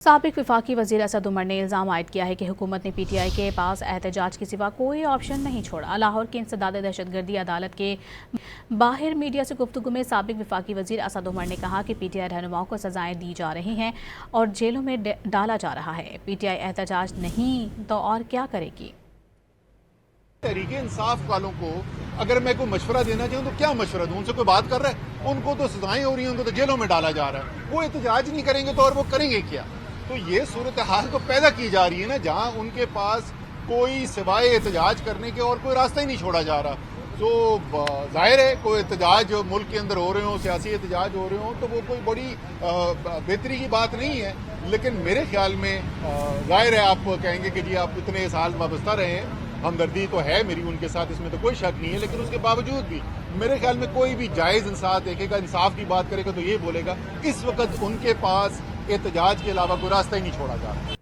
साबिक वफाकी वजीर असद उमर ने इल्ज़ाम आयद किया है कि हुकूमत ने PTI के पास एहतजाज के सिवा कोई ऑप्शन नहीं छोड़ा। लाहौर की इंसदाद दहशतगर्दी अदालत के बाहर मीडिया से गुफ्तगू में साबिक वफाकी वजीर असद उमर ने कहा कि PTI रहनुमाओं को सजाएं दी जा रही हैं और जेलों में डाला जा रहा है। PTI एहतजाज नहीं तो और क्या करेगी? तहरीक इंसाफ वालों को अगर मैं कोई मशवरा देना चाहूँ तो क्या मशवरा दूँ? उनसे कोई बात कर रहा है? उनको तो सजाएं हो रही हैं, उनको तो जेलों में डाला जा रहा है। वो एहतजाज नहीं करेंगे तो और वो करेंगे क्या? तो ये सूरत हाल तो पैदा की जा रही है ना, जहाँ उनके पास कोई सिवाय एहतजाज करने के और कोई रास्ता ही नहीं छोड़ा जा रहा। तो जाहिर है कोई एहतजाज मुल्क के अंदर हो रहे हो, सियासी एहतजाज हो रहे हो, तो वो कोई बड़ी बेहतरी की बात नहीं है। लेकिन मेरे ख्याल में जाहिर है आप कहेंगे कि जी आप इतने साल वाबस्ता रहे हैं, हमदर्दी तो है मेरी उनके साथ, इसमें तो कोई शक नहीं है। लेकिन उसके बावजूद भी मेरे ख्याल में कोई भी जायज़ इंसान देखेगा, इंसाफ की बात करेगा तो ये बोलेगा इस वक्त उनके पास एहतजाज के अलावा कोई रास्ता ही नहीं छोड़ा जा रहा।